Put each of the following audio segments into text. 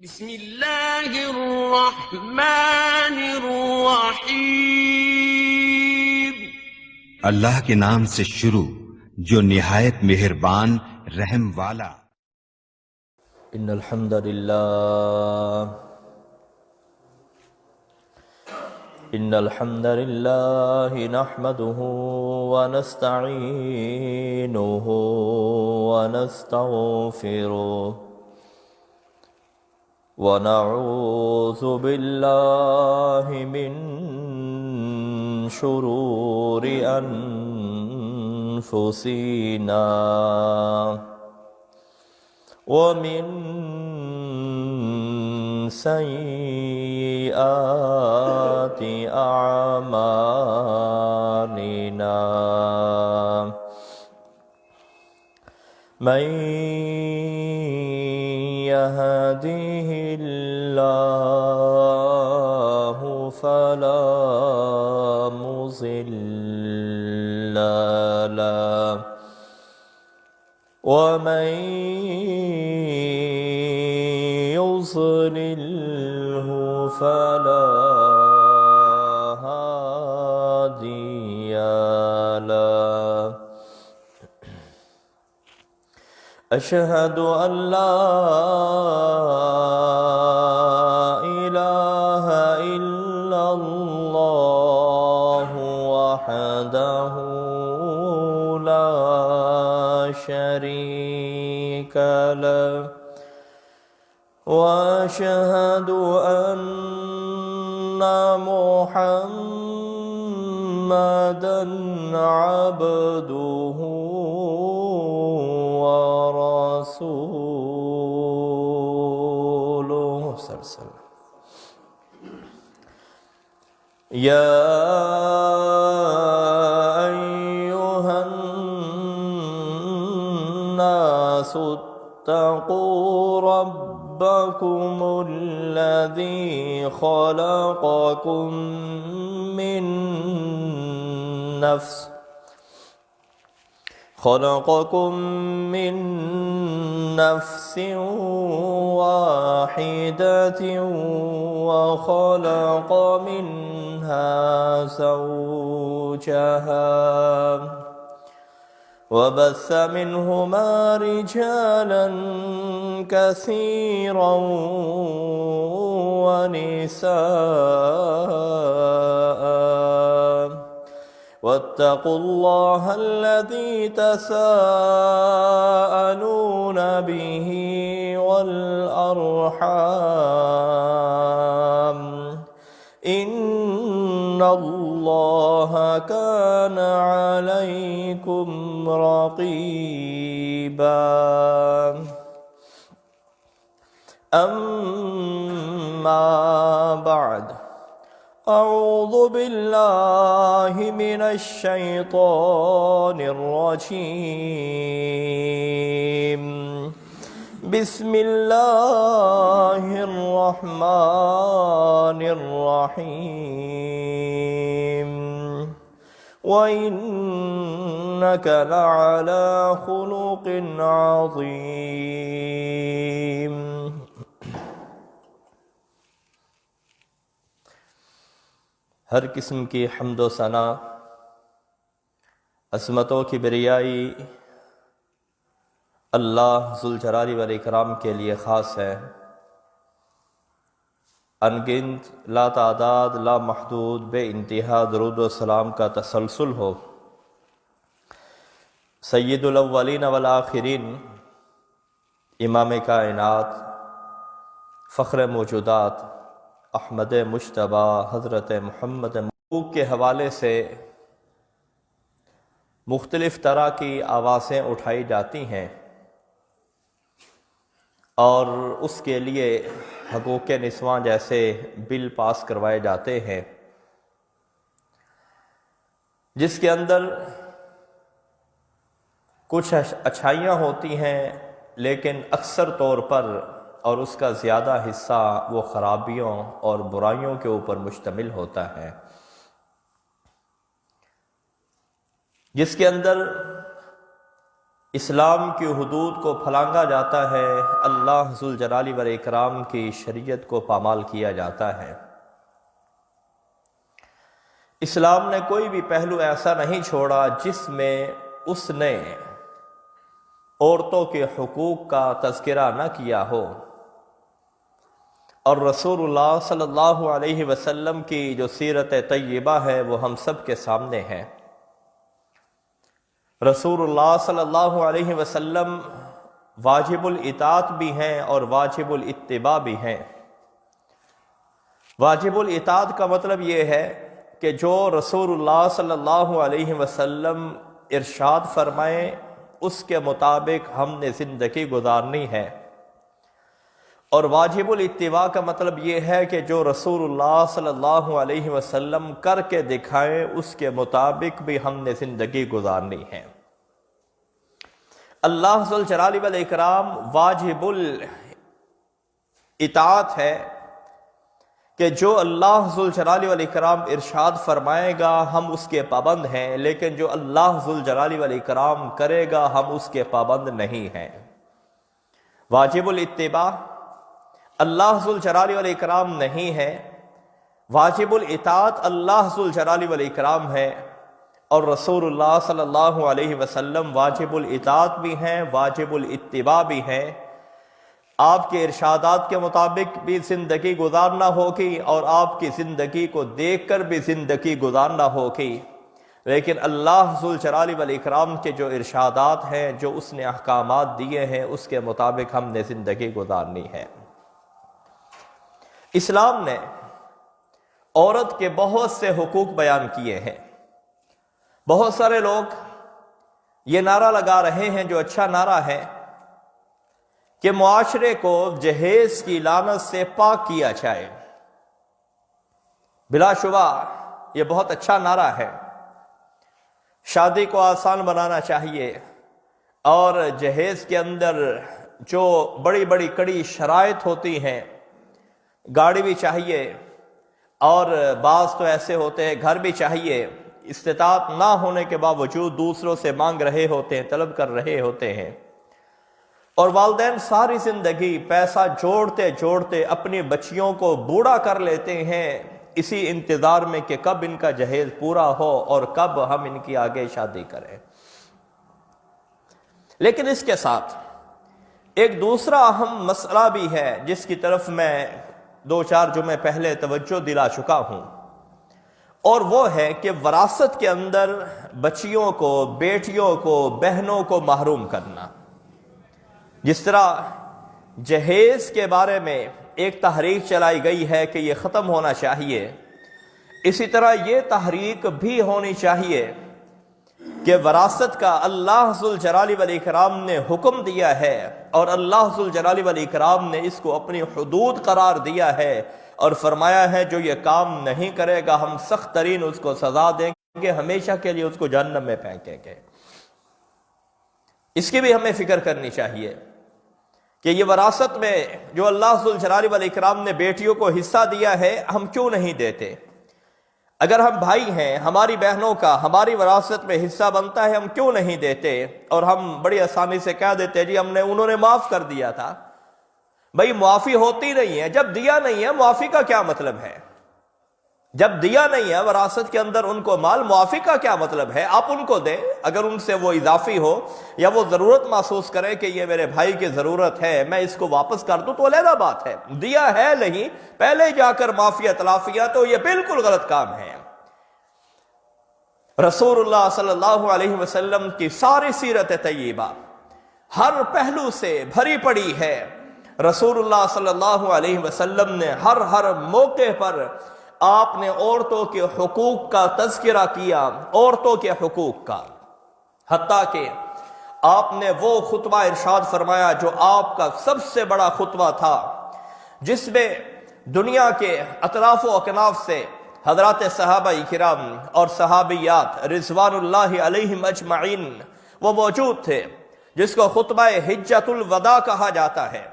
بسم اللہ الرحمن الرحیم۔ اللہ کے نام سے شروع جو نہایت مہربان رحم والا۔ ان الحمد للہ نحمده ونستعینه ونستغفره ونعوذ باللہ من شرور انفسنا ومن سیئات اعمالنا من يهده الله فلا مضل له ومن يضلله فلا هادي له أشهد أن لا إله إلا الله وحده لا شريك له وأشهد أن محمدًا عبده ورسوله صلى الله عليه وسلم يا أيها الناس اتقوا ربكم الذي خلقكم من نفس واحدة وخلق منها زوجها وبث منهما رجالا كثيرا ونساء واتقوا الله الذي تساءلون به والأرحام إن الله كان عليكم رقيبا أما بعد أعوذ بالله من الشيطان الرجيم بسم الله الرحمن الرحيم وإنك لعلى خلق عظيم۔ ہر قسم کی حمد و ثنا عظمتوں کی بریائی اللہ ذوالجلال والاکرام کے لیے خاص ہے۔ انگنت لا تعداد لا محدود بے انتہا درود و سلام کا تسلسل ہو سید الاولین والآخرین، امام کائنات، فخر موجودات، احمد مجتبی حضرت محمد کے حوالے سے مختلف طرح کی آوازیں اٹھائی جاتی ہیں اور اس کے لیے حقوق نسواں جیسے بل پاس کروائے جاتے ہیں، جس کے اندر کچھ اچھائیاں ہوتی ہیں لیکن اکثر طور پر اور اس کا زیادہ حصہ وہ خرابیوں اور برائیوں کے اوپر مشتمل ہوتا ہے، جس کے اندر اسلام کی حدود کو پھلانگا جاتا ہے، اللہ ذوالجلال والاکرام کی شریعت کو پامال کیا جاتا ہے۔ اسلام نے کوئی بھی پہلو ایسا نہیں چھوڑا جس میں اس نے عورتوں کے حقوق کا تذکرہ نہ کیا ہو، اور رسول اللہ صلی اللہ علیہ وسلم کی جو سیرت طیبہ ہے وہ ہم سب کے سامنے ہے۔ رسول اللہ صلی اللہ علیہ وسلم واجب الاطاعت بھی ہیں اور واجب الاتباع بھی ہیں۔ واجب الاطاعت کا مطلب یہ ہے کہ جو رسول اللہ صلی اللہ علیہ وسلم ارشاد فرمائیں اس کے مطابق ہم نے زندگی گزارنی ہے، اور واجب الاتباع کا مطلب یہ ہے کہ جو رسول اللہ صلی اللہ علیہ وسلم کر کے دکھائیں اس کے مطابق بھی ہم نے زندگی گزارنی ہے۔ اللہ ذوالجلال والاکرام واجب الاطاعت ہے کہ جو اللہ ذوالجلال والاکرام ارشاد فرمائے گا ہم اس کے پابند ہیں، لیکن جو اللہ ذوالجلال والاکرام کرے گا ہم اس کے پابند نہیں ہیں۔ واجب الاتباع اللہ ذوالجلال والاکرام نہیں ہے، واجب الاطاعت اللہ ذوالجلال والاکرام ہے، اور رسول اللہ صلی اللہ علیہ وسلم واجب الاطاعت بھی ہیں، واجب الاتباع بھی ہیں۔ آپ کے ارشادات کے مطابق بھی زندگی گزارنا ہوگی اور آپ کی زندگی کو دیکھ کر بھی زندگی گزارنا ہوگی، لیکن اللہ ذوالجلال والاکرام کے جو ارشادات ہیں، جو اس نے احکامات دیے ہیں، اس کے مطابق ہم نے زندگی گزارنی ہے۔ اسلام نے عورت کے بہت سے حقوق بیان کیے ہیں۔ بہت سارے لوگ یہ نعرہ لگا رہے ہیں، جو اچھا نعرہ ہے، کہ معاشرے کو جہیز کی لعنت سے پاک کیا جائے۔ بلا شبہ یہ بہت اچھا نعرہ ہے۔ شادی کو آسان بنانا چاہیے، اور جہیز کے اندر جو بڑی بڑی کڑی شرائط ہوتی ہیں، گاڑی بھی چاہیے، اور بعض تو ایسے ہوتے ہیں گھر بھی چاہیے، استطاعت نہ ہونے کے باوجود دوسروں سے مانگ رہے ہوتے ہیں، طلب کر رہے ہوتے ہیں، اور والدین ساری زندگی پیسہ جوڑتے جوڑتے اپنی بچیوں کو بوڑھا کر لیتے ہیں اسی انتظار میں کہ کب ان کا جہیز پورا ہو اور کب ہم ان کی آگے شادی کریں۔ لیکن اس کے ساتھ ایک دوسرا اہم مسئلہ بھی ہے جس کی طرف میں 2-4 جمعے پہلے توجہ دلا چکا ہوں، اور وہ ہے کہ وراثت کے اندر بچیوں کو، بیٹیوں کو، بہنوں کو محروم کرنا۔ جس طرح جہیز کے بارے میں ایک تحریک چلائی گئی ہے کہ یہ ختم ہونا چاہیے، اسی طرح یہ تحریک بھی ہونی چاہیے کہ وراثت کا اللہ ذوالجلال والاکرام نے حکم دیا ہے، اور اللہ ذوالجلال والاکرام نے اس کو اپنی حدود قرار دیا ہے، اور فرمایا ہے جو یہ کام نہیں کرے گا ہم سخت ترین اس کو سزا دیں گے، ہمیشہ کے لیے اس کو جہنم میں پھینکیں گے۔ اس کی بھی ہمیں فکر کرنی چاہیے کہ یہ وراثت میں جو اللہ ذوالجلال والاکرام نے بیٹیوں کو حصہ دیا ہے ہم کیوں نہیں دیتے؟ اگر ہم بھائی ہیں، ہماری بہنوں کا ہماری وراثت میں حصہ بنتا ہے، ہم کیوں نہیں دیتے؟ اور ہم بڑی آسانی سے کہہ دیتے جی انہوں نے معاف کر دیا تھا۔ بھئی معافی ہوتی نہیں ہے، جب دیا نہیں ہے معافی کا کیا مطلب ہے؟ جب دیا نہیں ہے وراثت کے اندر ان کو مال، معافی کا کیا مطلب ہے؟ آپ ان کو دیں، اگر ان سے وہ اضافی ہو یا وہ ضرورت محسوس کرے کہ یہ میرے بھائی کی ضرورت ہے میں اس کو واپس کر دوں تو علیحدہ بات ہے، دیا ہے نہیں پہلے جا کر معافیہ تلافیہ تو یہ بالکل غلط کام ہے۔ رسول اللہ صلی اللہ علیہ وسلم کی ساری سیرت طیبہ ہر پہلو سے بھری پڑی ہے۔ رسول اللہ صلی اللہ علیہ وسلم نے ہر موقع پر آپ نے عورتوں کے حقوق کا تذکرہ کیا، عورتوں کے حقوق کا، حتیٰ کہ آپ نے وہ خطبہ ارشاد فرمایا جو آپ کا سب سے بڑا خطبہ تھا، جس میں دنیا کے اطراف و اکناف سے حضرات صحابہ کرام اور صحابیات رضوان اللہ علیہم اجمعین وہ موجود تھے، جس کو خطبہ حجۃ الوداع کہا جاتا ہے،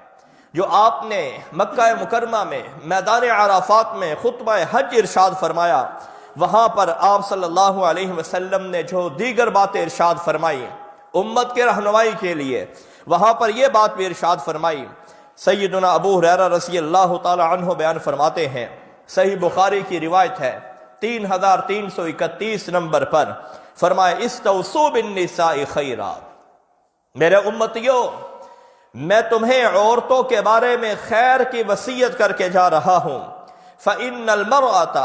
جو آپ نے مکہ مکرمہ میں میدان عرفات میں خطبہ حج ارشاد فرمایا۔ وہاں پر آپ صلی اللہ علیہ وسلم نے جو دیگر باتیں ارشاد فرمائی امت کے رہنمائی کے لیے۔ وہاں پر یہ بات بھی ارشاد فرمائی، سیدنا ابو ہریرہ رضی اللہ تعالی عنہ بیان فرماتے ہیں، صحیح بخاری کی روایت ہے 3331 نمبر پر، فرمایا استوصوا بالنساء خیرا، میرے امتیوں میں تمہیں عورتوں کے بارے میں خیر کی وصیت کر کے جا رہا ہوں۔ فإن المرأة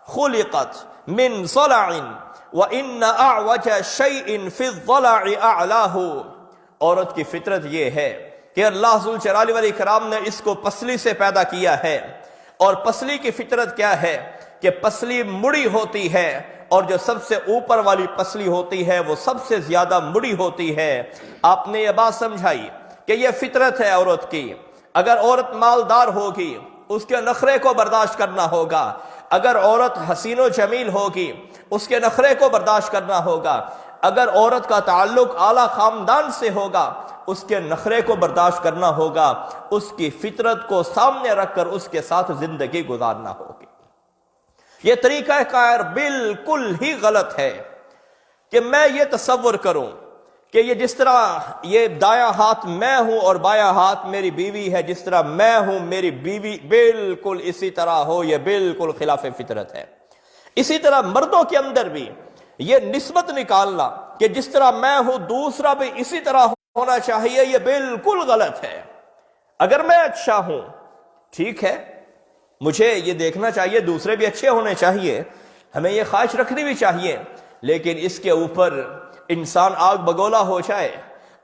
خلقت من ضلع وإن أعوج شيء في الضلع أعلاه، عورت کی فطرت یہ ہے کہ اللہ ذوالجلال والاکرام نے اس کو پسلی سے پیدا کیا ہے، اور پسلی کی فطرت کیا ہے کہ پسلی مڑی ہوتی ہے، اور جو سب سے اوپر والی پسلی ہوتی ہے وہ سب سے زیادہ مڑی ہوتی ہے۔ آپ نے یہ بات سمجھائی کہ یہ فطرت ہے عورت کی۔ اگر عورت مالدار ہوگی اس کے نخرے کو برداشت کرنا ہوگا، اگر عورت حسین و جمیل ہوگی اس کے نخرے کو برداشت کرنا ہوگا، اگر عورت کا تعلق اعلیٰ خاندان سے ہوگا اس کے نخرے کو برداشت کرنا ہوگا، اس کی فطرت کو سامنے رکھ کر اس کے ساتھ زندگی گزارنا ہوگی۔ یہ طریقہ کار بالکل ہی غلط ہے کہ میں یہ تصور کروں کہ یہ جس طرح یہ دایاں ہاتھ میں ہوں اور بایاں ہاتھ میری بیوی ہے، جس طرح میں ہوں میری بیوی بالکل اسی طرح ہو، یہ بالکل خلاف فطرت ہے۔ اسی طرح مردوں کے اندر بھی یہ نسبت نکالنا کہ جس طرح میں ہوں دوسرا بھی اسی طرح ہونا چاہیے، یہ بالکل غلط ہے۔ اگر میں اچھا ہوں ٹھیک ہے، مجھے یہ دیکھنا چاہیے دوسرے بھی اچھے ہونے چاہیے، ہمیں یہ خواہش رکھنی بھی چاہیے، لیکن اس کے اوپر انسان آگ بگولا ہو جائے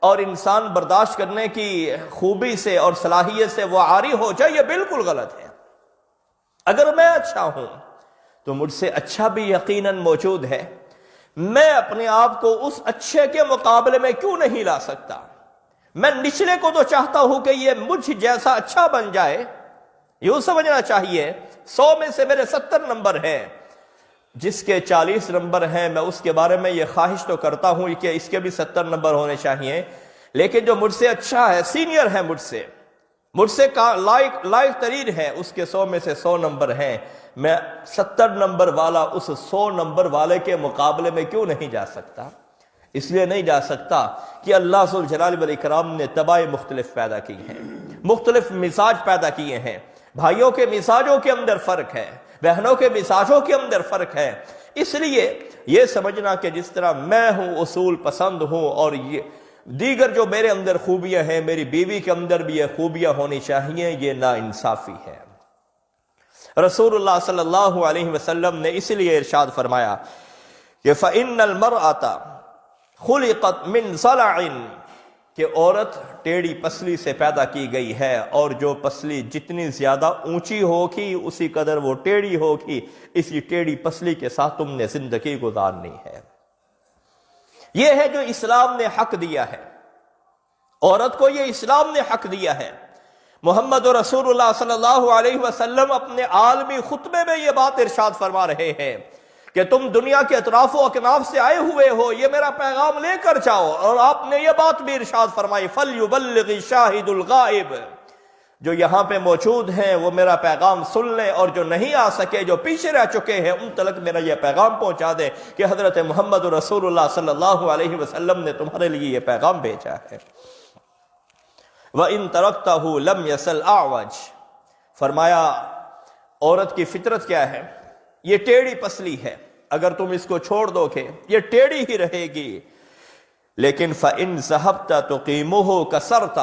اور انسان برداشت کرنے کی خوبی سے اور صلاحیت سے وہ عاری ہو جائے، یہ بالکل غلط ہے۔ اگر میں اچھا ہوں تو مجھ سے اچھا بھی یقیناً موجود ہے، میں اپنے آپ کو اس اچھے کے مقابلے میں کیوں نہیں لا سکتا؟ میں نچلے کو تو چاہتا ہوں کہ یہ مجھ جیسا اچھا بن جائے، یوں سمجھنا چاہیے 100 میں سے میرے 70 نمبر ہیں، جس کے 40 نمبر ہیں میں اس کے بارے میں یہ خواہش تو کرتا ہوں کہ اس کے بھی 70 نمبر ہونے چاہیے، لیکن جو مجھ سے اچھا ہے، سینئر ہے مجھ سے لائق ترین ہے، اس کے 100 میں سے 100 نمبر ہیں، میں 70 نمبر والا اس 100 نمبر والے کے مقابلے میں کیوں نہیں جا سکتا؟ اس لیے نہیں جا سکتا کہ اللہ ذوالجلال والاکرام نے طبائع مختلف پیدا کی ہیں، مختلف مزاج پیدا کیے ہیں، بھائیوں کے مزاجوں کے اندر فرق ہے، بہنوں کے مزاجوں کے اندر فرق ہے۔ اس لیے یہ سمجھنا کہ جس طرح میں ہوں اصول پسند ہوں اور یہ دیگر جو میرے اندر خوبیاں ہیں میری بیوی کے اندر بھی یہ خوبیاں ہونی چاہیے، یہ ناانصافی ہے۔ رسول اللہ صلی اللہ علیہ وسلم نے اس لیے ارشاد فرمایا کہ فَإِنَّ الْمَرْأَةَ خُلِقَتْ مِنْ ضَلَعٍ، کہ عورت ٹیڑھی پسلی سے پیدا کی گئی ہے، اور جو پسلی جتنی زیادہ اونچی ہوگی اسی قدر وہ ٹیڑھی ہوگی، اسی ٹیڑھی پسلی کے ساتھ تم نے زندگی گزارنی ہے۔ یہ ہے جو اسلام نے حق دیا ہے، عورت کو یہ اسلام نے حق دیا ہے۔ محمد رسول اللہ صلی اللہ علیہ وسلم اپنے عالمی خطبے میں یہ بات ارشاد فرما رہے ہیں کہ تم دنیا کے اطراف و اکناف سے آئے ہوئے ہو، یہ میرا پیغام لے کر جاؤ، اور آپ نے یہ بات بھی ارشاد فرمائی فَلْيُبَلِّغِ الشَّاهِدُ الْغَائِبُ، جو یہاں پہ موجود ہیں وہ میرا پیغام سن لیں، اور جو نہیں آ سکے، جو پیچھے رہ چکے ہیں، ان تلک میرا یہ پیغام پہنچا دیں کہ حضرت محمد رسول اللہ صلی اللہ علیہ وسلم نے تمہارے لیے یہ پیغام بھیجا ہے۔ وَإِن تَرَكْتَهُ لَمْ يَسَلْ أَعْوَجْ، فرمایا عورت کی فطرت کیا ہے؟ یہ ٹیڑھی پسلی ہے، اگر تم اس کو چھوڑ دو گے یہ ٹیڑھی ہی رہے گی، لیکن فَإِن ذَهَبْتَ تُقِيمُهُ كَسَرْتَ،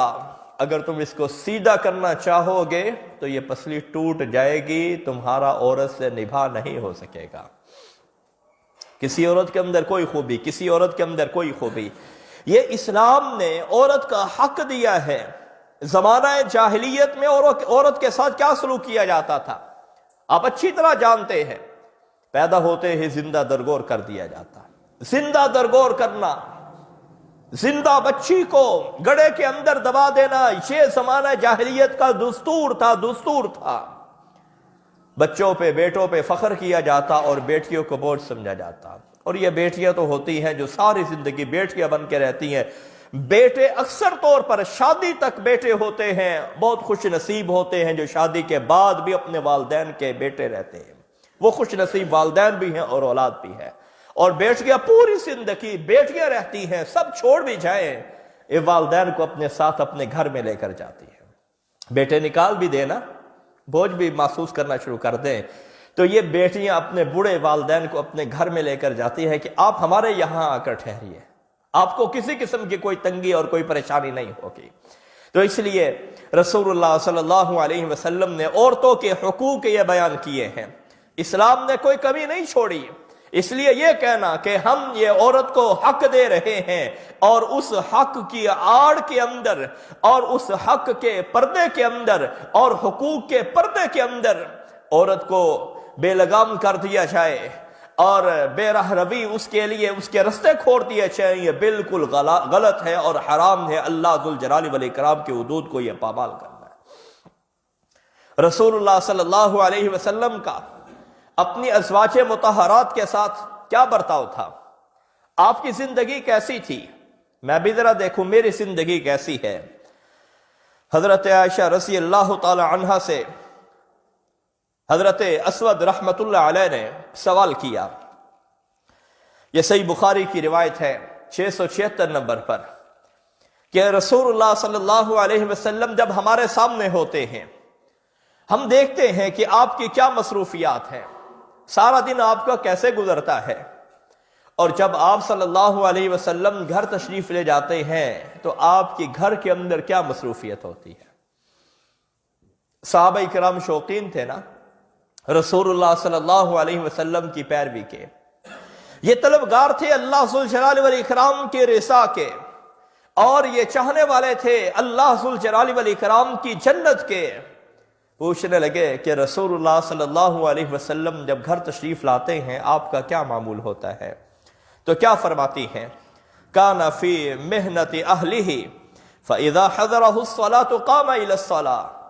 اگر تم اس کو سیدھا کرنا چاہو گے تو یہ پسلی ٹوٹ جائے گی، تمہارا عورت سے نبھا نہیں ہو سکے گا۔ کسی عورت کے اندر کوئی خوبی، کسی عورت کے اندر کوئی خوبی، یہ اسلام نے عورت کا حق دیا ہے۔ زمانہ جاہلیت میں عورت کے ساتھ کیا سلوک کیا جاتا تھا آپ اچھی طرح جانتے ہیں، پیدا ہوتے ہی زندہ درگور کر دیا جاتا۔ زندہ درگور کرنا، زندہ بچی کو گڑھے کے اندر دبا دینا، یہ زمانہ جاہلیت کا دستور تھا۔ بچوں پہ، بیٹوں پہ فخر کیا جاتا اور بیٹیوں کو بوجھ سمجھا جاتا، اور یہ بیٹیاں تو ہوتی ہیں جو ساری زندگی بیٹیاں بن کے رہتی ہیں۔ بیٹے اکثر طور پر شادی تک بیٹے ہوتے ہیں، بہت خوش نصیب ہوتے ہیں جو شادی کے بعد بھی اپنے والدین کے بیٹے رہتے ہیں، وہ خوش نصیب والدین بھی ہیں اور اولاد بھی ہے۔ اور بیٹیاں پوری زندگی بیٹیاں رہتی ہیں، سب چھوڑ بھی جائیں، یہ والدین کو اپنے ساتھ اپنے گھر میں لے کر جاتی ہیں۔ بیٹے نکال بھی دینا، بوجھ بھی محسوس کرنا شروع کر دیں، تو یہ بیٹیاں اپنے بوڑھے والدین کو اپنے گھر میں لے کر جاتی ہے کہ آپ ہمارے یہاں آ کر ٹھہریے، آپ کو کسی قسم کی کوئی تنگی اور کوئی پریشانی نہیں ہوگی۔ تو اس لیے رسول اللہ صلی اللہ علیہ وسلم نے عورتوں کے حقوق یہ بیان کیے ہیں، اسلام نے کوئی کمی نہیں چھوڑی۔ اس لیے یہ کہنا کہ ہم یہ عورت کو حق دے رہے ہیں اور اس حق کی آڑ کے اندر اور اس حق کے پردے کے اندر اور حقوق کے پردے کے اندر عورت کو بے لگام کر دیا جائے اور بے راہ روی اس کے لیے اس کے رستے کھوڑ دیے جائیں، یہ بالکل غلط ہے اور حرام ہے۔ اللہ ذوالجلال والاکرام کے حدود کو یہ پامال کرنا ہے۔ رسول اللہ صلی اللہ علیہ وسلم کا اپنی ازواج مطہرات کے ساتھ کیا برتاؤ تھا؟ آپ کی زندگی کیسی تھی؟ میں بھی ذرا دیکھوں میری زندگی کیسی ہے۔ حضرت عائشہ رضی اللہ تعالی عنہا سے حضرت اسود رحمت اللہ علیہ نے سوال کیا، یہ صحیح بخاری کی روایت ہے 676 نمبر پر، کہ رسول اللہ صلی اللہ علیہ وسلم جب ہمارے سامنے ہوتے ہیں ہم دیکھتے ہیں کہ آپ کی کیا مصروفیات ہیں، سارا دن آپ کا کیسے گزرتا ہے، اور جب آپ صلی اللہ علیہ وسلم گھر تشریف لے جاتے ہیں تو آپ کی گھر کے اندر کیا مصروفیت ہوتی ہے۔ صحابہ کرام شوقین تھے نا رسول اللہ صلی اللہ علیہ وسلم کی پیروی کے، یہ طلبگار تھے اللہ ذوالجلال والاکرام کے رضا کے، اور یہ چاہنے والے تھے اللہ ذوالجلال والاکرام کی جنت کے۔ پوچھنے لگے کہ رسول اللہ صلی اللہ علیہ وسلم جب گھر تشریف لاتے ہیں آپ کا کیا معمول ہوتا ہے؟ تو کیا فرماتی ہیں؟ کان فی محنت اہلہ فاذا حضرہ الصلاۃ قام الی الصلاۃ۔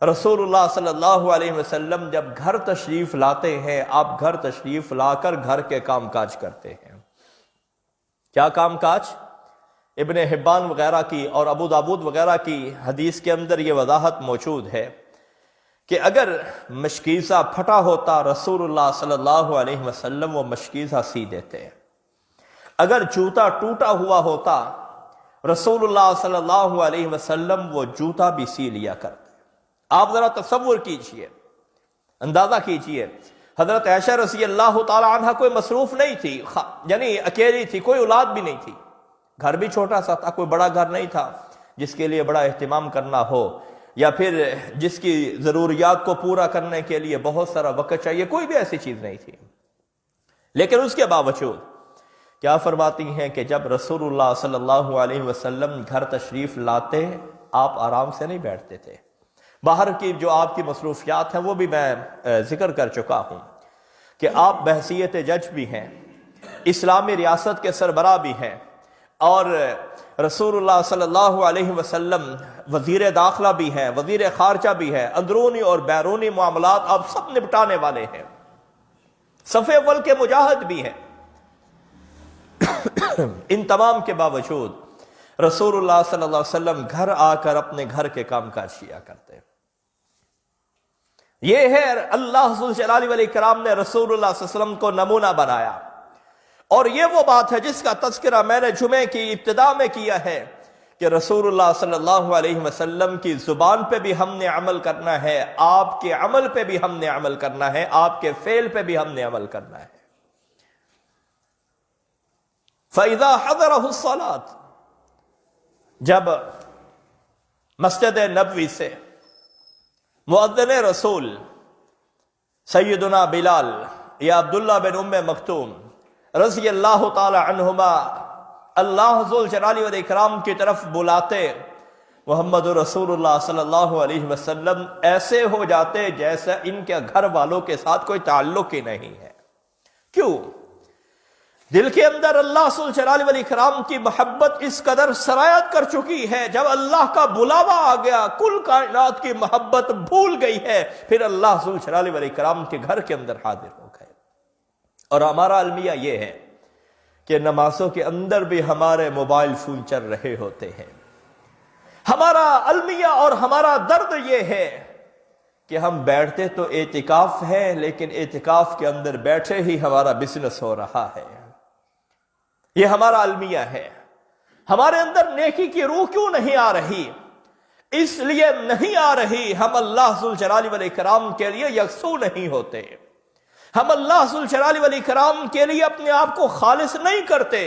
رسول اللہ صلی اللہ علیہ وسلم جب گھر تشریف لاتے ہیں آپ گھر تشریف لا کر گھر کے کام کاج کرتے ہیں۔ کیا کام کاج؟ ابن حبان وغیرہ کی اور ابو داود وغیرہ کی حدیث کے اندر یہ وضاحت موجود ہے کہ اگر مشکیزہ پھٹا ہوتا رسول اللہ صلی اللہ علیہ وسلم وہ مشکیزہ سی دیتے، اگر جوتا ٹوٹا ہوا ہوتا رسول اللہ صلی اللہ علیہ وسلم وہ جوتا بھی سی لیا کرتے۔ آپ ذرا تصور کیجئے، اندازہ کیجئے، حضرت عائشہ رضی اللہ تعالی عنہ کوئی مصروف نہیں تھی، یعنی اکیلی تھی، کوئی اولاد بھی نہیں تھی، گھر بھی چھوٹا سا تھا، کوئی بڑا گھر نہیں تھا جس کے لیے بڑا اہتمام کرنا ہو یا پھر جس کی ضروریات کو پورا کرنے کے لیے بہت سارا وقت چاہیے، کوئی بھی ایسی چیز نہیں تھی۔ لیکن اس کے باوجود کیا فرماتی ہیں کہ جب رسول اللہ صلی اللہ علیہ وسلم گھر تشریف لاتے آپ آرام سے نہیں بیٹھتے تھے۔ باہر کی جو آپ کی مصروفیات ہیں وہ بھی میں ذکر کر چکا ہوں کہ آپ بحیثیت جج بھی ہیں، اسلامی ریاست کے سربراہ بھی ہیں، اور رسول اللہ صلی اللہ علیہ وسلم وزیر داخلہ بھی ہیں، وزیر خارجہ بھی ہیں، اندرونی اور بیرونی معاملات آپ سب نپٹانے والے ہیں، صف اول کے مجاہد بھی ہیں۔ ان تمام کے باوجود رسول اللہ صلی اللہ علیہ وسلم گھر آ کر اپنے گھر کے کام کاج کیا کرتے۔ یہ ہے اللہ ذوالجلال والاکرام نے رسول اللہ صلی اللہ علیہ وسلم کو نمونہ بنایا، اور یہ وہ بات ہے جس کا تذکرہ میں نے جمعے کی ابتدا میں کیا ہے کہ رسول اللہ صلی اللہ علیہ وسلم کی زبان پہ بھی ہم نے عمل کرنا ہے، آپ کے عمل پہ بھی ہم نے عمل کرنا ہے، آپ کے فعل پہ بھی ہم نے عمل کرنا ہے۔ فَإِذَا حَضَرَهُ الصَّلَاةُ، جب مسجد نبوی سے مؤذن رسول سیدنا بلال یا عبداللہ بن ام مکتوم رضی اللہ تعالی عنہما اللہ ذوالجلال والاکرام کی طرف بلاتے، محمد رسول اللہ صلی اللہ علیہ وسلم ایسے ہو جاتے جیسے ان کے گھر والوں کے ساتھ کوئی تعلق ہی نہیں ہے۔ کیوں؟ دل کے اندر اللہ ذوالجلال والاکرام کی محبت اس قدر سرایت کر چکی ہے، جب اللہ کا بلاوا آ گیا کل کائنات کی محبت بھول گئی ہے، پھر اللہ ذوالجلال والاکرام کے گھر کے اندر حاضر ہو گئے۔ اور ہمارا المیہ یہ ہے کہ نمازوں کے اندر بھی ہمارے موبائل فون چل رہے ہوتے ہیں۔ ہمارا المیہ اور ہمارا درد یہ ہے کہ ہم بیٹھتے تو اعتکاف ہے، لیکن اعتکاف کے اندر بیٹھے ہی ہمارا بزنس ہو رہا ہے، یہ ہمارا المیہ ہے. ہمارے اندر نیکی کی روح کیوں نہیں آ رہی؟ اس لیے نہیں آ رہی ہم اللہ ذوالجلال والاکرام کے لیے یکسو نہیں ہوتے. ہم اللہ ذوالجلال والاکرام کے لیے اپنے آپ کو خالص نہیں کرتے.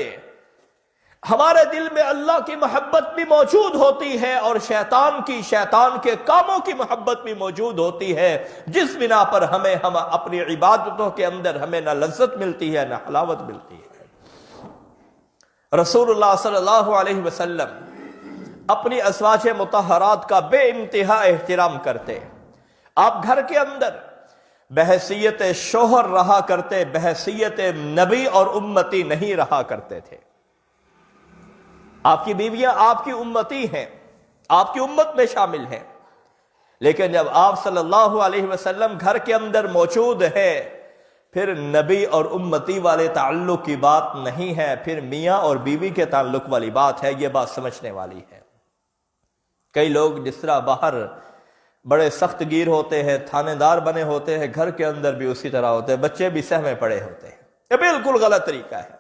ہمارے دل میں اللہ کی محبت بھی موجود ہوتی ہے اور شیطان کے کاموں کی محبت بھی موجود ہوتی ہے، جس بنا پر ہم اپنی عبادتوں کے اندر ہمیں نہ لذت ملتی ہے نہ حلاوت ملتی ہے. رسول اللہ صلی اللہ علیہ وسلم اپنی ازواج مطہرات کا بے انتہا احترام کرتے. آپ گھر کے اندر بحیثیت شوہر رہا کرتے، بحیثیت نبی اور امتی نہیں رہا کرتے تھے. آپ کی بیویاں آپ کی امتی ہیں، آپ کی امت میں شامل ہیں، لیکن جب آپ صلی اللہ علیہ وسلم گھر کے اندر موجود ہے پھر نبی اور امتی والے تعلق کی بات نہیں ہے، پھر میاں اور بیوی کے تعلق والی بات ہے. یہ بات سمجھنے والی ہے. کئی لوگ جس طرح باہر بڑے سخت گیر ہوتے ہیں، تھانے دار بنے ہوتے ہیں، گھر کے اندر بھی اسی طرح ہوتے ہیں، بچے بھی سہمے پڑے ہوتے ہیں. یہ بالکل غلط طریقہ ہے،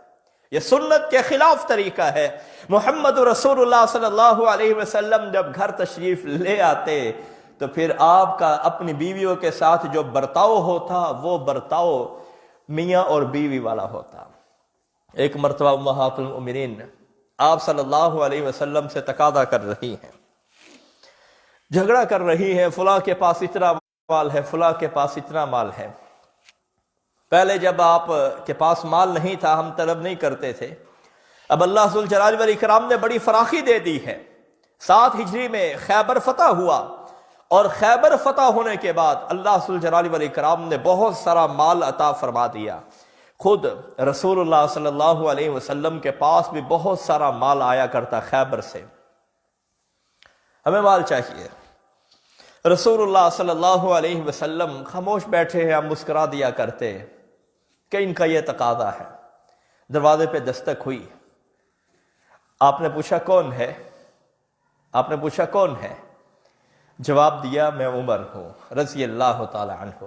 یہ سنت کے خلاف طریقہ ہے. محمد رسول اللہ صلی اللہ علیہ وسلم جب گھر تشریف لے آتے تو پھر آپ کا اپنی بیویوں کے ساتھ جو برتاؤ ہوتا وہ برتاؤ میاں اور بیوی والا ہوتا. ایک مرتبہ امہات المؤمنین آپ صلی اللہ علیہ وسلم سے تقاضا کر رہی ہیں، جھگڑا کر رہی ہیں، فلاں کے پاس اتنا مال ہے، فلاں کے پاس اتنا مال ہے. پہلے جب آپ کے پاس مال نہیں تھا ہم طلب نہیں کرتے تھے، اب اللہ ذوالجلال والاکرام نے بڑی فراخی دے دی ہے. 7 ہجری میں خیبر فتح ہوا اور خیبر فتح ہونے کے بعد اللہ ذوالجلال والاکرام نے بہت سارا مال عطا فرما دیا. خود رسول اللہ صلی اللہ علیہ وسلم کے پاس بھی بہت سارا مال آیا کرتا خیبر سے. ہمیں مال چاہیے. رسول اللہ صلی اللہ علیہ وسلم خاموش بیٹھے ہیں، ہم مسکرا دیا کرتے کہ ان کا یہ تقاضا ہے. دروازے پہ دستک ہوئی. آپ نے پوچھا کون ہے؟ آپ نے پوچھا کون ہے؟ جواب دیا میں عمر ہوں رضی اللہ تعالی عنہ.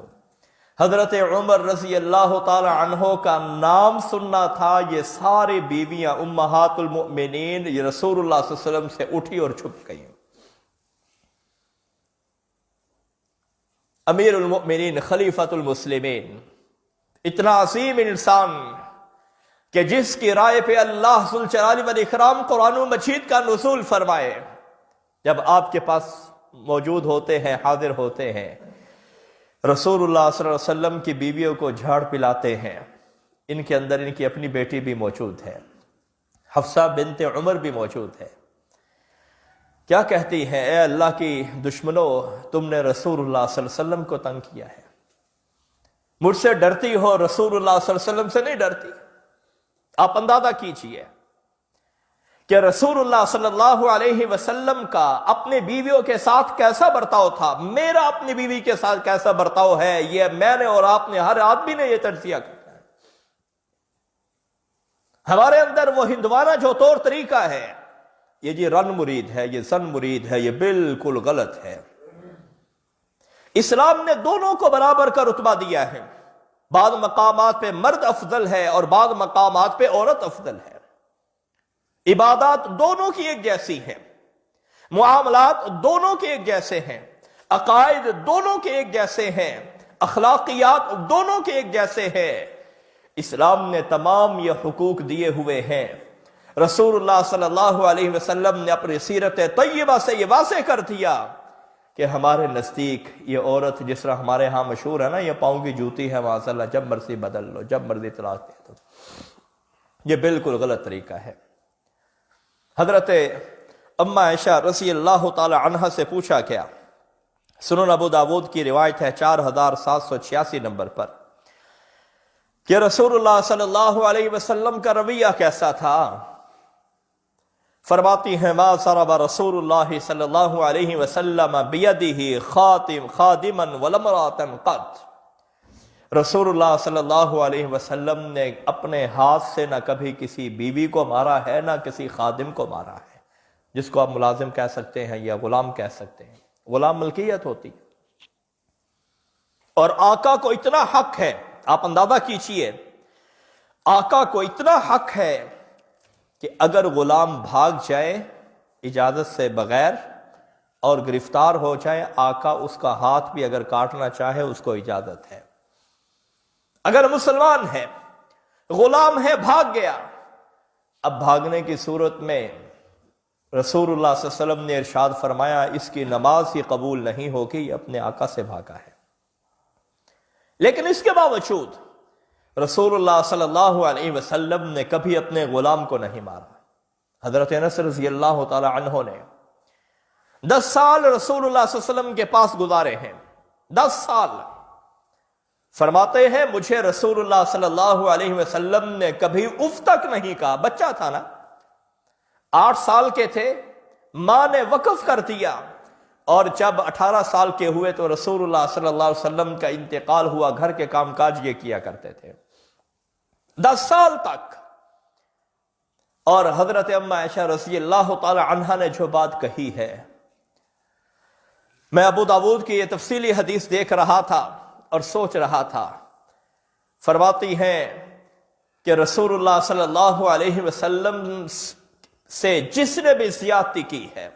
حضرت عمر رضی اللہ تعالی عنہ کا نام سننا تھا. یہ ساری بیویاں امہات المؤمنین یہ رسول اللہ صلی اللہ علیہ وسلم سے اٹھی اور چھپ گئیں. امیر المؤمنین خلیفۃ المسلمین، اتنا عظیم انسان کہ جس کی رائے پہ اللہ ذوالجلال والاکرام قرآن مجید کا نزول فرمائے، جب آپ کے پاس موجود ہوتے ہیں، حاضر ہوتے ہیں، رسول اللہ صلی اللہ علیہ وسلم کی بیویوں کو جھاڑ پلاتے ہیں. ان کے اندر ان کی اپنی بیٹی بھی موجود ہے، حفصہ بنت عمر بھی موجود ہے. کیا کہتی ہیں؟ اے اللہ کی دشمنوں، تم نے رسول اللہ صلی اللہ علیہ وسلم کو تنگ کیا ہے. مجھ سے ڈرتی ہو، رسول اللہ صلی اللہ علیہ وسلم سے نہیں ڈرتی. آپ اندازہ کیجئے کہ رسول اللہ صلی اللہ علیہ وسلم کا اپنے بیویوں کے ساتھ کیسا برتاؤ تھا، میرا اپنی بیوی کے ساتھ کیسا برتاؤ ہے. یہ میں نے اور آپ نے، ہر آدمی نے یہ تجزیہ کرنا ہے. ہمارے اندر وہ ہندوانہ جو طور طریقہ ہے، یہ جی رن مرید ہے، یہ زن مرید ہے، یہ بالکل غلط ہے. اسلام نے دونوں کو برابر کا رتبہ دیا ہے. بعض مقامات پہ مرد افضل ہے اور بعض مقامات پہ عورت افضل ہے. عبادات دونوں کی ایک جیسی ہیں، معاملات دونوں کے ایک جیسے ہیں، عقائد دونوں کے ایک جیسے ہیں، اخلاقیات دونوں کے ایک جیسے ہیں. اسلام نے تمام یہ حقوق دیے ہوئے ہیں. رسول اللہ صلی اللہ علیہ وسلم نے اپنی سیرت طیبہ سے یہ واضح کر دیا کہ ہمارے نزدیک یہ عورت جس طرح ہمارے ہاں مشہور ہے نا، یہ پاؤں کی جوتی ہے، معاذ اللہ، جب مرضی بدل لو، جب مرضی طلاق دے دو. یہ بالکل غلط طریقہ ہے. حضرت اما عائشہ رضی اللہ تعالی عنہ سے پوچھا گیا، سنن ابو داود کی روایت ہے 4786 نمبر پر، کہ رسول اللہ صلی اللہ علیہ وسلم کا رویہ کیسا تھا؟ فرماتی ہیں ما ضرب رسول اللہ صلی اللہ علیہ وسلم بیدہ خادما ولا امرأة قط. رسول اللہ صلی اللہ علیہ وسلم نے اپنے ہاتھ سے نہ کبھی کسی بیوی کو مارا ہے، نہ کسی خادم کو مارا ہے، جس کو آپ ملازم کہہ سکتے ہیں یا غلام کہہ سکتے ہیں. غلام ملکیت ہوتی ہے. اور آقا کو اتنا حق ہے، آپ اندازہ کیجئے، آقا کو اتنا حق ہے کہ اگر غلام بھاگ جائے اجازت سے بغیر اور گرفتار ہو جائے، آقا اس کا ہاتھ بھی اگر کاٹنا چاہے اس کو اجازت ہے۔ اگر مسلمان ہے، غلام ہے، بھاگ گیا، اب بھاگنے کی صورت میں رسول اللہ صلی اللہ علیہ وسلم نے ارشاد فرمایا اس کی نماز ہی قبول نہیں ہوگی، یہ اپنے آقا سے بھاگا ہے۔ لیکن اس کے باوجود رسول اللہ صلی اللہ علیہ وسلم نے کبھی اپنے غلام کو نہیں مارا۔ حضرت انس رضی اللہ تعالی عنہ نے 10 سال رسول اللہ صلی اللہ علیہ وسلم کے پاس گزارے ہیں، 10 سال۔ فرماتے ہیں مجھے رسول اللہ صلی اللہ علیہ وسلم نے کبھی اف تک نہیں کہا، بچہ تھا نا، 8 سال کے تھے، ماں نے وقف کر دیا، اور جب 18 سال کے ہوئے تو رسول اللہ صلی اللہ علیہ وسلم کا انتقال ہوا، گھر کے کام کاج یہ کیا کرتے تھے 10 سال تک۔ اور حضرت ام عائشہ رضی اللہ تعالی عنہا نے جو بات کہی ہے، میں ابو داود کی یہ تفصیلی حدیث دیکھ رہا تھا اور سوچ رہا تھا، فرماتی ہیں کہ رسول اللہ صلی اللہ علیہ وسلم سے جس نے بھی زیادتی کی ہے،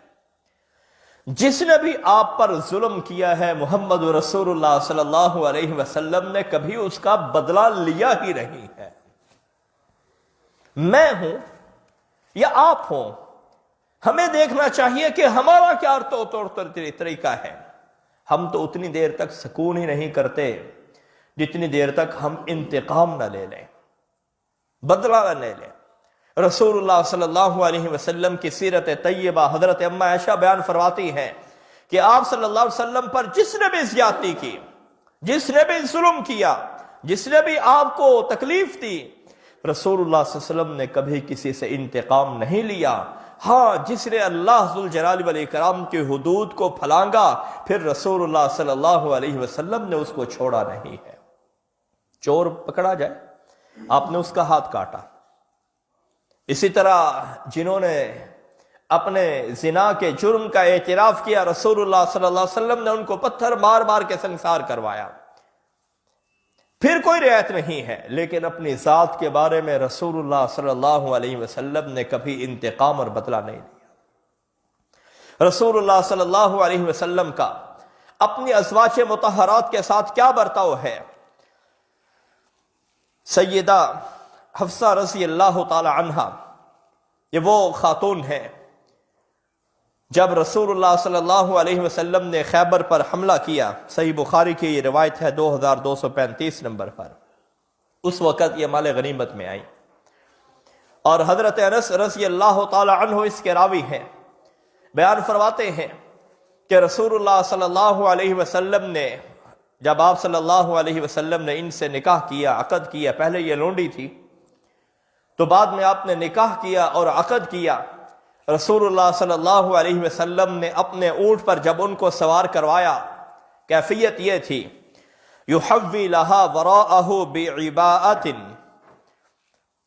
جس نے بھی آپ پر ظلم کیا ہے، محمد رسول اللہ صلی اللہ علیہ وسلم نے کبھی اس کا بدلہ لیا ہی نہیں ہے۔ میں ہوں یا آپ ہوں، ہمیں دیکھنا چاہیے کہ ہمارا کیا طریقہ ہے۔ ہم تو اتنی دیر تک سکون ہی نہیں کرتے جتنی دیر تک ہم انتقام نہ لے لیں، بدلہ نہ لے لیں۔ رسول اللہ صلی اللہ علیہ وسلم کی سیرت طیبہ حضرت ام عائشہ بیان فرماتی ہیں کہ آپ صلی اللہ علیہ وسلم پر جس نے بھی زیادتی کی، جس نے بھی ظلم کیا، جس نے بھی آپ کو تکلیف دی، رسول اللہ صلی اللہ علیہ وسلم نے کبھی کسی سے انتقام نہیں لیا۔ ہاں، جس نے اللہ ذوالجلال والاکرام کی حدود کو پھلانگا، پھر رسول اللہ صلی اللہ علیہ وسلم نے اس کو چھوڑا نہیں ہے۔ چور پکڑا جائے، آپ نے اس کا ہاتھ کاٹا۔ اسی طرح جنہوں نے اپنے زنا کے جرم کا اعتراف کیا، رسول اللہ صلی اللہ علیہ وسلم نے ان کو پتھر مار مار کے سنگسار کروایا، پھر کوئی رعایت نہیں ہے۔ لیکن اپنی ذات کے بارے میں رسول اللہ صلی اللہ علیہ وسلم نے کبھی انتقام اور بدلہ نہیں لیا۔ رسول اللہ صلی اللہ علیہ وسلم کا اپنی ازواج مطہرات کے ساتھ کیا برتاؤ ہے؟ سیدہ حفصہ رضی اللہ تعالی عنہا، یہ وہ خاتون ہے جب رسول اللہ صلی اللہ علیہ وسلم نے خیبر پر حملہ کیا، صحیح بخاری کی یہ روایت ہے 2235 نمبر پر، اس وقت یہ مال غنیمت میں آئی، اور حضرت انس رضی اللہ تعالی عنہ اس کے راوی ہیں، بیان فرماتے ہیں کہ رسول اللہ صلی اللہ علیہ وسلم نے جب آپ صلی اللہ علیہ وسلم نے ان سے نکاح کیا، عقد کیا، پہلے یہ لونڈی تھی تو بعد میں آپ نے نکاح کیا اور عقد کیا، رسول اللہ صلی اللہ علیہ وسلم نے اپنے اونٹ پر جب ان کو سوار کروایا، کیفیت یہ تھی یحوی لہا وراءہ بعباءۃ،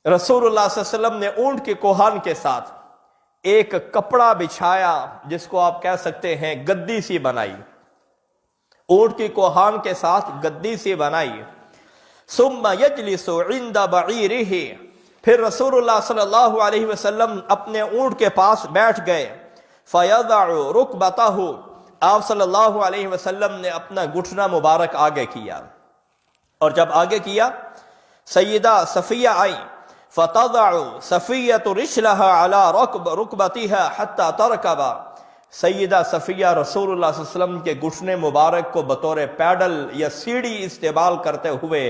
رسول اللہ صلی اللہ علیہ وسلم نے اونٹ کے کوہان کے ساتھ ایک کپڑا بچھایا، جس کو آپ کہہ سکتے ہیں گدی سی بنائی، اونٹ کی کوہان کے ساتھ گدی سی بنائی، ثم یجلس عند بعیرہ، پھر رسول اللہ صلی اللہ علیہ وسلم اپنے اونٹ کے پاس بیٹھ گئے، فَيَضَعُ رُكْبَتَهُ، آپ صلی اللہ علیہ وسلم نے اپنا گھٹنا مبارک آگے کیا، اور جب آگے کیا سیدہ صفیہ آئی، فَتَضَعُ صَفِيَّةُ رِجْلَهَا عَلَى رُكْبَتِهَا حَتَّى تَرْكَبَ، سیدہ صفیہ رسول اللہ صلی اللہ علیہ وسلم کے گھٹنے مبارک کو بطور پیڈل یا سیڑھی استعمال کرتے ہوئے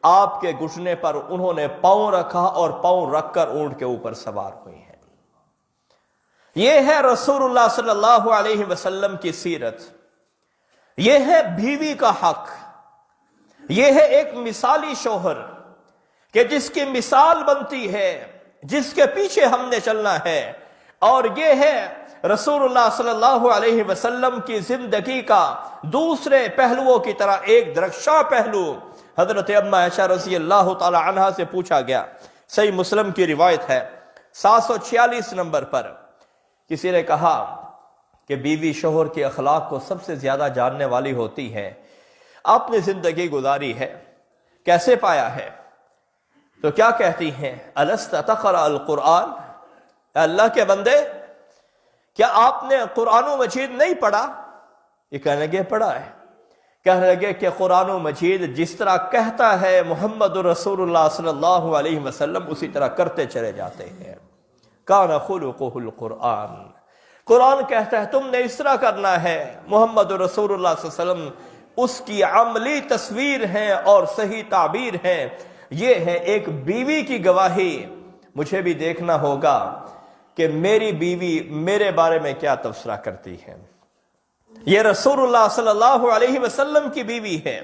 آپ کے گھٹنے پر انہوں نے پاؤں رکھا اور پاؤں رکھ کر اونٹ کے اوپر سوار ہوئی ہیں۔ یہ ہے رسول اللہ صلی اللہ علیہ وسلم کی سیرت، یہ ہے بیوی کا حق، یہ ہے ایک مثالی شوہر کہ جس کی مثال بنتی ہے، جس کے پیچھے ہم نے چلنا ہے، اور یہ ہے رسول اللہ صلی اللہ علیہ وسلم کی زندگی کا دوسرے پہلوؤں کی طرح ایک درخشاں پہلو۔ حضرت ام عائشہ رضی اللہ تعالی عنہا سے پوچھا گیا، صحیح مسلم کی روایت ہے 746 نمبر پر، کسی نے کہا کہ بیوی شوہر کے اخلاق کو سب سے زیادہ جاننے والی ہوتی ہے، آپ نے زندگی گزاری ہے، کیسے پایا ہے؟ تو کیا کہتی ہیں، الست تقرأ القرآن، اے اللہ کے بندے کیا آپ نے قرآن مجید نہیں پڑھا؟ یہ کہنے لگے پڑھا ہے۔ کہنے لگے کہ قرآن مجید جس طرح کہتا ہے محمد رسول اللہ صلی اللہ علیہ وسلم اسی طرح کرتے چلے جاتے ہیں۔ کان خلقہ القرآن، قرآن کہتا ہے تم نے اس طرح کرنا ہے، محمد رسول اللہ صلی اللہ علیہ وسلم اس کی عملی تصویر ہے اور صحیح تعبیر ہے۔ یہ ہے ایک بیوی کی گواہی، مجھے بھی دیکھنا ہوگا کہ میری بیوی میرے بارے میں کیا تبصرہ کرتی ہے۔ یہ رسول اللہ صلی اللہ علیہ وسلم کی بیوی ہے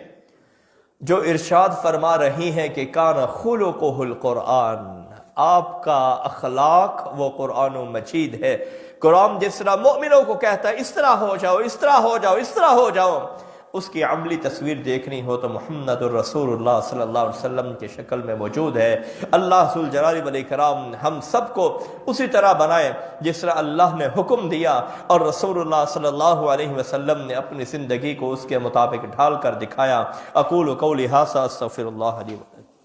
جو ارشاد فرما رہی ہے کہ کان خلقہ القرآن، آپ کا اخلاق وہ قرآن مجید ہے۔ قرآن جس طرح مومنوں کو کہتا ہے اس طرح ہو جاؤ، اس طرح ہو جاؤ، اس طرح ہو جاؤ، اس کی عملی تصویر دیکھنی ہو تو محمد الرسول اللہ صلی اللہ علیہ وسلم کی شکل میں موجود ہے۔ اللہ ذوالجلال والاکرام ہم سب کو اسی طرح بنائے جس طرح اللہ نے حکم دیا اور رسول اللہ صلی اللہ علیہ وسلم نے اپنی زندگی کو اس کے مطابق ڈھال کر دکھایا۔ اقول قولی ھذا استغفر اللہ لی ولکم۔